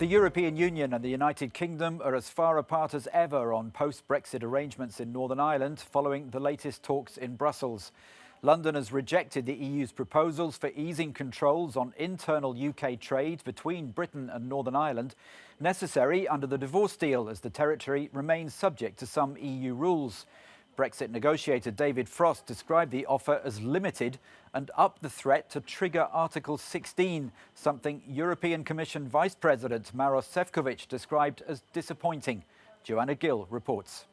The European Union and the United Kingdom are as far apart as ever on post-Brexit arrangements in Northern Ireland following the latest talks in Brussels. London has rejected the EU's proposals for easing controls on internal UK trade between Britain and Northern Ireland, necessary under the divorce deal as the territory remains subject to some EU rules. Brexit negotiator David Frost described the offer as limited and upped the threat to trigger Article 16, something European Commission Vice President Maros Sefcovic described as disappointing. Joanna Gill reports.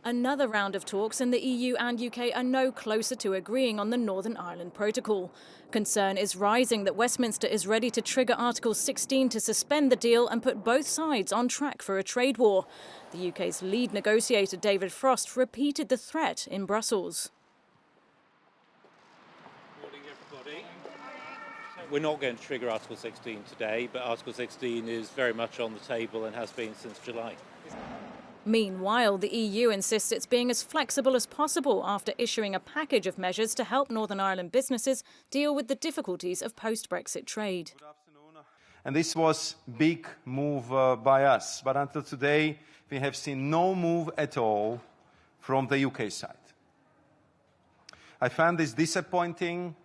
Another round of talks and the EU and UK are no closer to agreeing on the Northern Ireland Protocol. Concern is rising that Westminster is ready to trigger Article 16 to suspend the deal and put both sides on track for a trade war. The UK's lead negotiator David Frost repeated the threat in Brussels. Morning, everybody. We're not going to trigger Article 16 today, but Article 16 is very much on the table and has been since July. Meanwhile, the EU insists it's being as flexible as possible after issuing a package of measures to help Northern Ireland businesses deal with the difficulties of post-Brexit trade. Good afternoon. And this was a big move by us, but until today we have seen no move at all from the UK side. I found this disappointing,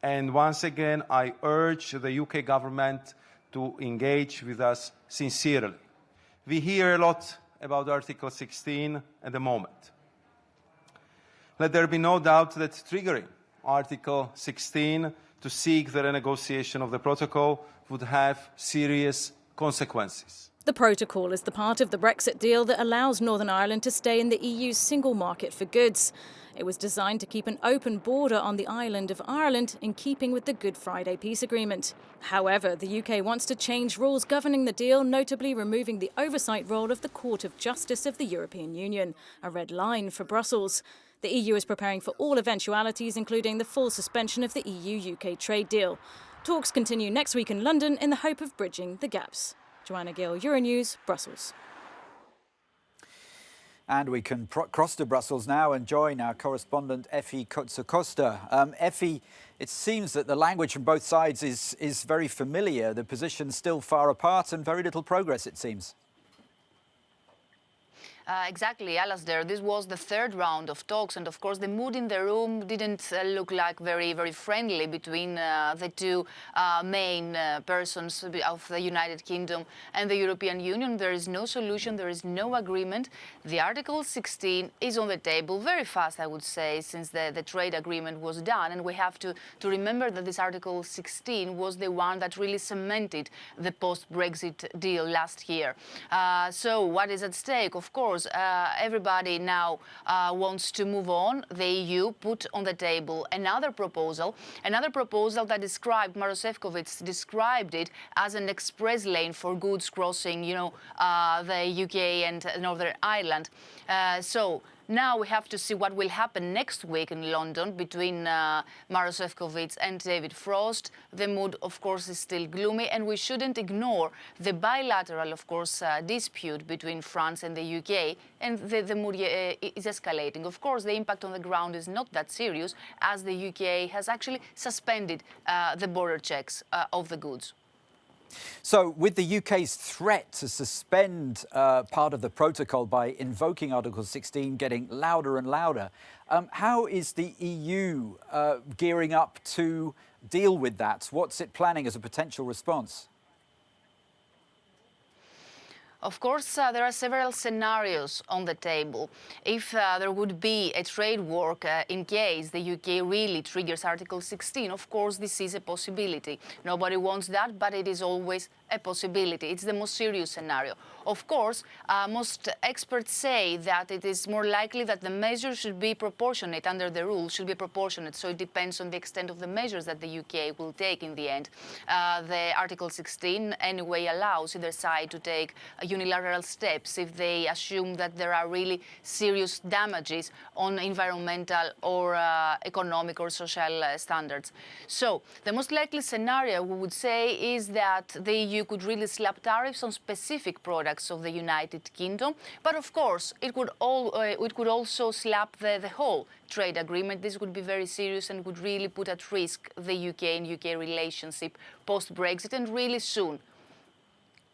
and once again I urge the UK government to engage with us sincerely. We hear a lot about Article 16 at the moment. Let there be no doubt that triggering Article 16 to seek the renegotiation of the protocol would have serious consequences. The protocol is the part of the Brexit deal that allows Northern Ireland to stay in the EU's single market for goods. It was designed to keep an open border on the island of Ireland in keeping with the Good Friday Peace Agreement. However, the UK wants to change rules governing the deal, notably removing the oversight role of the Court of Justice of the European Union, a red line for Brussels. The EU is preparing for all eventualities, including the full suspension of the EU-UK trade deal. Talks continue next week in London in the hope of bridging the gaps. Joanna Gill, Euronews, Brussels. And we can cross to Brussels now and join our correspondent Effie Kotsakosta. Effie, it seems that the language from both sides is very familiar. The positions still far apart and very little progress, it seems. Exactly, Alasdair. This was the third round of talks, and of course the mood in the room didn't look like very friendly between the two main persons of the United Kingdom and the European Union. There is no solution, there is no agreement. The Article 16 is on the table very fast, I would say, since the trade agreement was done, and we have to remember that this Article 16 was the one that really cemented the post-Brexit deal last year. So what is at stake? Of course, everybody now wants to move on. The EU put on the table another proposal that described, Maros Sefcovic described it as an express lane for goods crossing, the UK and Northern Ireland. So now we have to see what will happen next week in London between Maros Sefcovic and David Frost. The mood, of course, is still gloomy, and we shouldn't ignore the bilateral, of course, dispute between France and the UK, and the mood is escalating. Of course, the impact on the ground is not that serious, as the UK has actually suspended the border checks of the goods. So, with the UK's threat to suspend part of the protocol by invoking Article 16 getting louder and louder, how is the EU gearing up to deal with that? What's it planning as a potential response? Of course, there are several scenarios on the table. If there would be a trade war in case the UK really triggers Article 16, of course, this is a possibility. Nobody wants that, but it is always a possibility. It's the most serious scenario. Of course, most experts say that it is more likely that the measures should be proportionate under the rules, should be proportionate. So it depends on the extent of the measures that the UK will take in the end. The Article 16 anyway allows either side to take unilateral steps if they assume that there are really serious damages on environmental or economic or social standards. So the most likely scenario, we would say, is that the EU could really slap tariffs on specific products of the United Kingdom. But of course, it could also slap the whole trade agreement. This would be very serious and would really put at risk the UK and UK relationship post-Brexit, and really soon